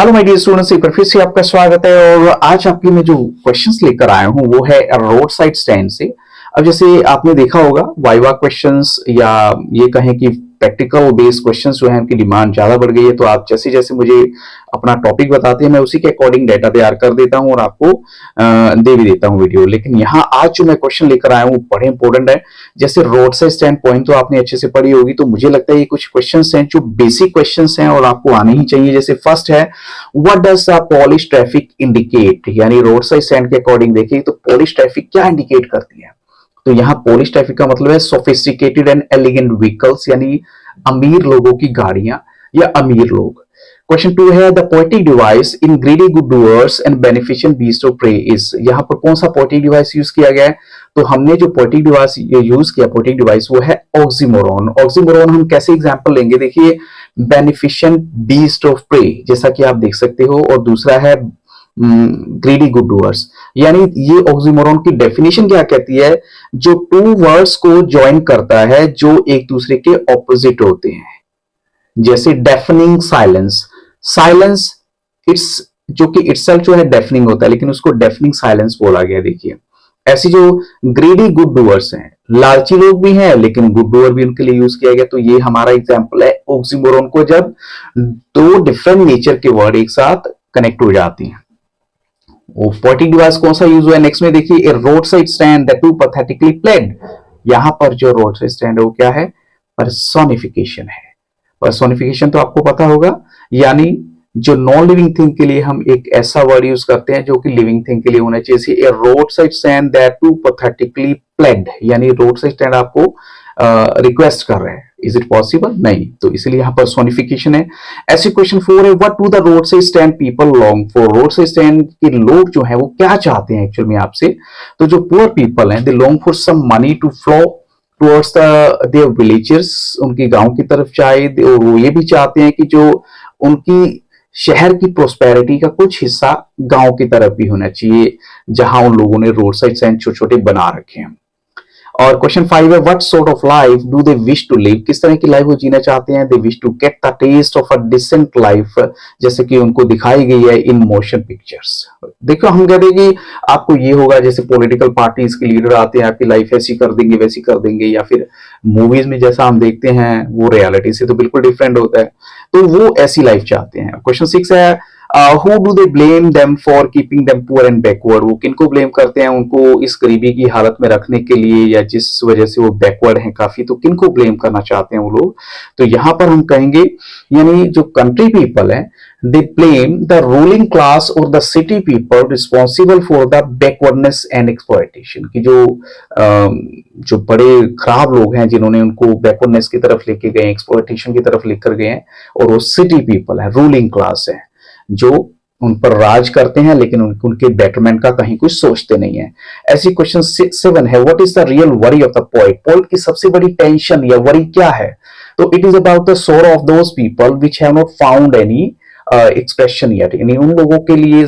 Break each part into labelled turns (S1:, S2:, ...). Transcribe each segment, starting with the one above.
S1: Hello my dear students, एक बार फिर से आपका स्वागत है। और आज आपके मैं जो क्वेश्चंस लेकर आया हूं वो है रोड साइड स्टैंड से। अब जैसे आपने देखा होगा वाइवा क्वेश्चंस या ये कहें कि प्रैक्टिकल बेस्ड क्वेश्चंस जो है उनकी डिमांड ज्यादा बढ़ गई है। तो आप जैसे जैसे मुझे अपना टॉपिक बताते हैं मैं उसी के अकॉर्डिंग डाटा तैयार कर देता हूं और आपको दे भी देता हूं वीडियो। लेकिन यहाँ आज जो मैं क्वेश्चन लेकर आया हूँ बड़े इंपॉर्टेंट है। जैसे रोड साइड स्टैंड पॉइंट तो आपने अच्छे से पढ़ी होगी, तो मुझे लगता है ये कुछ क्वेश्चंस हैं जो बेसिक क्वेश्चंस हैं और आपको आने ही चाहिए। जैसे फर्स्ट है, what does the polish traffic indicate, यानी रोड साइड स्टैंड के अकॉर्डिंग देखिए तो पॉलिश ट्रैफिक क्या इंडिकेट करती है। तो यहाँ पॉलिश ट्रैफिक का मतलब है सोफिस्टिकेटेड एंड एलिगेंट व्हीकल्स, यानी अमीर लोगों की गाड़ियां या अमीर लोग। क्वेश्चन 2 है, the poetic device in greedy good doers and beneficent beast of prey is. यहाँ पर कौन सा पोएटिक डिवाइस यूज किया गया है? तो हमने जो पोएटिक डिवाइस यूज किया पोएटिक डिवाइस वो है ऑक्सीमोरॉन। ऑक्सीमोरॉन हम कैसे एग्जांपल लेंगे? देखिए, बेनिफिशिएंट बीस्ट ऑफ प्रे जैसा कि आप देख सकते हो, और दूसरा है ग्रीडी गुड डूअर्स। यानी ये ऑक्सीमोरॉन की डेफिनेशन क्या कहती है? जो टू वर्ड्स को ज्वाइन करता है जो एक दूसरे के ऑपोजिट होते हैं। जैसे डेफनिंग साइलेंस, साइलेंस इट्स जो कि इटसेल्फ जो है डेफनिंग होता है, लेकिन उसको डेफनिंग साइलेंस बोला गया। देखिए, ऐसी जो ग्रीडी गुड डूअर्स हैं, लालची लोग भी हैं लेकिन गुड डूअर भी उनके लिए यूज किया गया। तो ये हमारा एग्जांपल है ऑक्सीमोरॉन को जब दो डिफरेंट नेचर के वर्ड एक साथ कनेक्ट हो जाती हैं। पोएटिक डिवाइस कौन सा यूज हुआ है? नेक्स्ट में देखिए, a road side stand that too pathetically played. यहां पर जो रोड साइड स्टैंड है वो क्या है? पर्सोनिफिकेशन है। पर्सोनिफिकेशन तो आपको पता होगा, यानी जो नॉन लिविंग थिंग के लिए हम एक ऐसा वर्ड यूज करते हैं जो कि लिविंग थिंग के लिए होना चाहिए। A road side stand that too pathetically played, यानी रोड साइड स्टैंड आपको रिक्वेस्ट कर रहे हैं। Is it possible? नहीं, तो इसलिए यहां पर सोनिफिकेशन है। ऐसे क्वेश्चन 4 है, what do the road side stand people long for. Road side stand के लोग जो है वो क्या चाहते हैं एक्चुअल में आपसे? तो जो पुअर पीपल हैं they long for some money to flow towards their villages, उनकी गांव की तरफ चाहे। वो ये भी चाहते हैं कि जो उनकी शहर की प्रोस्पेरिटी का कुछ हिस्सा गांव की तरफ भी होना चाहिए, जहां उन लोगों ने रोड साइड स्टैंड छोटे छोटे बना रखे हैं। और क्वेश्चन 5 है, what sort of life do they wish to live. किस तरह की लाइफ वो जीना चाहते हैं? They wish to get the taste of a decent life, जैसे कि उनको दिखाई गई है इन मोशन पिक्चर्स। देखो, हम कहते हैं कि आपको ये होगा, जैसे पॉलिटिकल पार्टीज के लीडर आते हैं आपकी लाइफ ऐसी कर देंगे वैसी कर देंगे, या फिर मूवीज में जैसा हम देखते हैं वो रियलिटी से तो बिल्कुल डिफरेंट होता है। तो वो ऐसी लाइफ चाहते हैं। क्वेश्चन 6 है, who do they blame them for keeping them poor and backward. वो किनको ब्लेम करते हैं उनको इस गरीबी की हालत में रखने के लिए, या जिस वजह से वो बैकवर्ड हैं काफी, तो किनको ब्लेम करना चाहते हैं वो लोग? तो यहां पर हम कहेंगे, यानी जो कंट्री पीपल है they blame the ruling class और the city people responsible for the backwardness and exploitation. की जो बड़े खराब लोग हैं जिन्होंने उनको बैकवर्डनेस की तरफ लेके गए, एक्सप्लॉयटेशन की तरफ लेकर गए हैं, और वो सिटी पीपल है, रूलिंग क्लास है, जो उन पर राज करते हैं लेकिन उनके बेटरमेंट का कहीं कुछ सोचते नहीं है। ऐसी क्वेश्चन 7 है, what is the real worry of the poet. Poet की सबसे बड़ी टेंशन या वरी क्या है? तो इट इज अबाउट द सोरो of those people which have not found any expression yet, यानी उन लोगों के लिए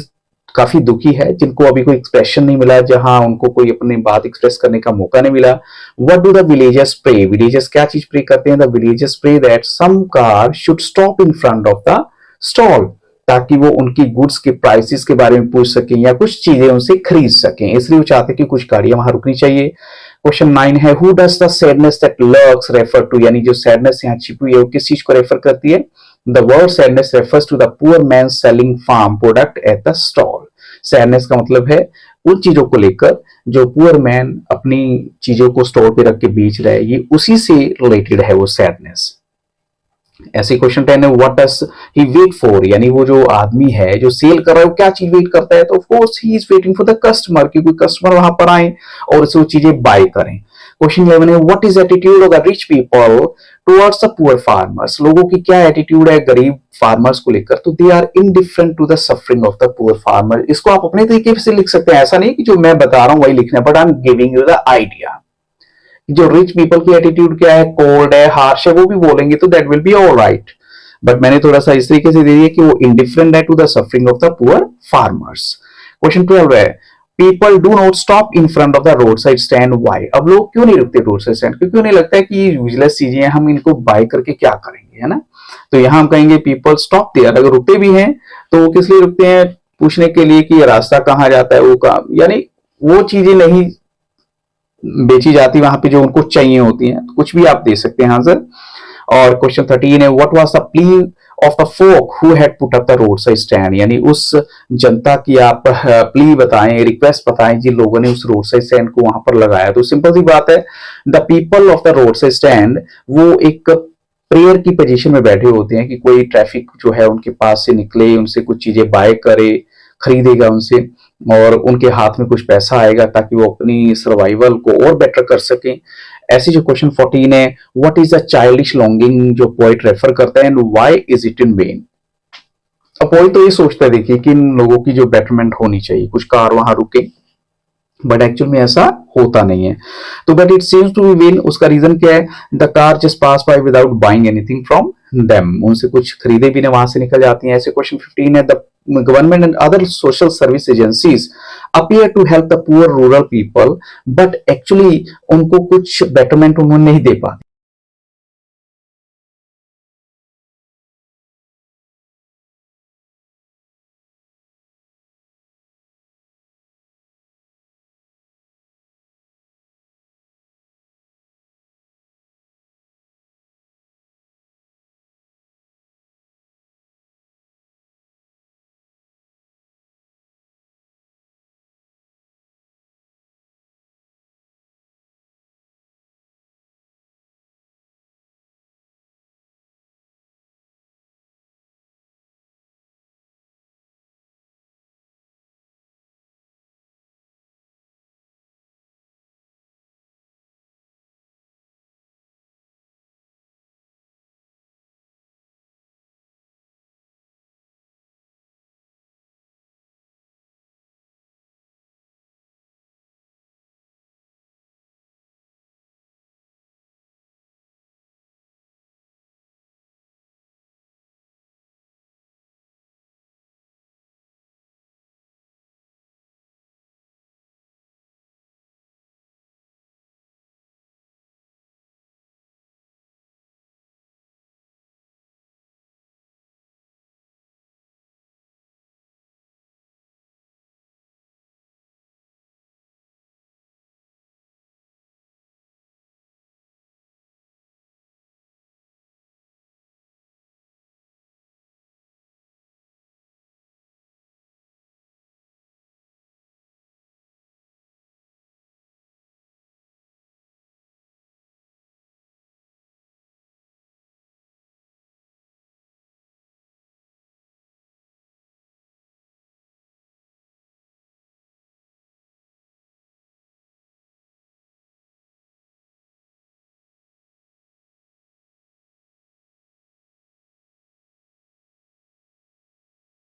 S1: काफी दुखी है जिनको अभी कोई एक्सप्रेशन नहीं मिला, जहां उनको कोई अपनी बात एक्सप्रेस करने का मौका नहीं मिला। What do the villagers pray. Villagers क्या चीज प्रे करते हैं? The villagers pray that some car should stop in front of the stall, ताकि वो उनकी गुड्स के प्राइसेस के बारे में पूछ सकें या कुछ चीजें उनसे खरीद सकें, इसलिए वो चाहते हैं कि कुछ गाड़ियां वहां रुकनी चाहिए। क्वेश्चन 9 है, who does the sadness that lurks refer to, यानी जो सैडनेस यहाँ छिपी हुई है वो किस चीज को रेफर करती है? The word sadness refers to the poor man selling farm product at the stall. Sadness का मतलब है उन चीजों को लेकर जो पुअर मैन अपनी चीजों को स्टोर पे रख के बेच रहा है, ये उसी से रिलेटेड है वो सैडनेस। ऐसे क्वेश्चन 10 है, what does he wait for, यानी वो जो आदमी है जो सेल कर रहा है वो क्या चीज वेट करता है? तो of course he is waiting for the customer, कि कोई कस्टमर वहां पर आए और उसे वो चीजें बाय करें। क्वेश्चन 11 है, what is attitude of the rich people towards the poor farmers. लोगों की क्या एटीट्यूड है गरीब फार्मर्स को लेकर? तो they are indifferent to the suffering of the poor farmer. इसको आप अपने तरीके से लिख सकते हैं, ऐसा नहीं कि जो मैं बता रहा हूं वही लिखना है, but I am giving you the idea. जो रिच पीपल की एटीट्यूड क्या है, कोल्ड है, हार्श है, वो भी बोलेंगे तो that will be all right, but मैंने थोड़ा सा इस तरीके से दे दिया कि वो इंडिफरेंट है to the suffering of the poor farmers. Question 12 है, people do not stop in front of the road side stand why. अब लोग क्यों नहीं रुकते रोड साइड स्टैंड? क्योंकि उन्हें लगता है कि ये यूजलेस चीजें हैं, हम इनको बाय करके क्या करेंगे, है ना। तो यहां हम कहेंगे पीपल स्टॉप देयर। अगर रुकते भी हैं तो वो किस लिए रुकते हैं? पूछने के लिए कि ये रास्ता कहाँ जाता है, वो कहाँ, यानी वो चीजें नहीं बेची जाती वहां पे जो उनको चाहिए होती हैं। कुछ भी आप दे सकते हैं आंसर। और क्वेश्चन 13 है, what was the plea of the folk who had put up the road side stand, यानी उस जनता की आप प्ली बताएं, रिक्वेस्ट बताएं जिन लोगों ने उस रोड साइड स्टैंड को वहां पर लगाया। तो सिंपल सी बात है, the people of the road side stand वो एक प्रेयर की पोजीशन में बैठे होते हैं कि कोई ट्रैफिक जो है उनके पास से निकले, उनसे कुछ चीजें बाय करे, खरीदेगा उनसे, और उनके हाथ में कुछ पैसा आएगा ताकि वो अपनी सर्वाइवल को और बेटर कर सकें। ऐसे जो क्वेश्चन 14 है, what is the childish longing, जो पोइट रेफर करता है, and why is it in when. अब पोइट तो ये सोचता है, देखिए, कि इन लोगों की जो बेटरमेंट होनी चाहिए, कुछ कार वहां रुके, बट एक्चुअल में ऐसा होता नहीं है। तो but it seems to be vain, उसका रीजन क्या है? The car just pass by without buying anything from them, उनसे कुछ खरीदे बिना वहां से निकल जाती हैं। ऐसे क्वेश्चन 15 है, the government and other social service agencies appear to help the poor rural people, but actually उनको कुछ बेटरमेंट उन्होंने नहीं दे पाते।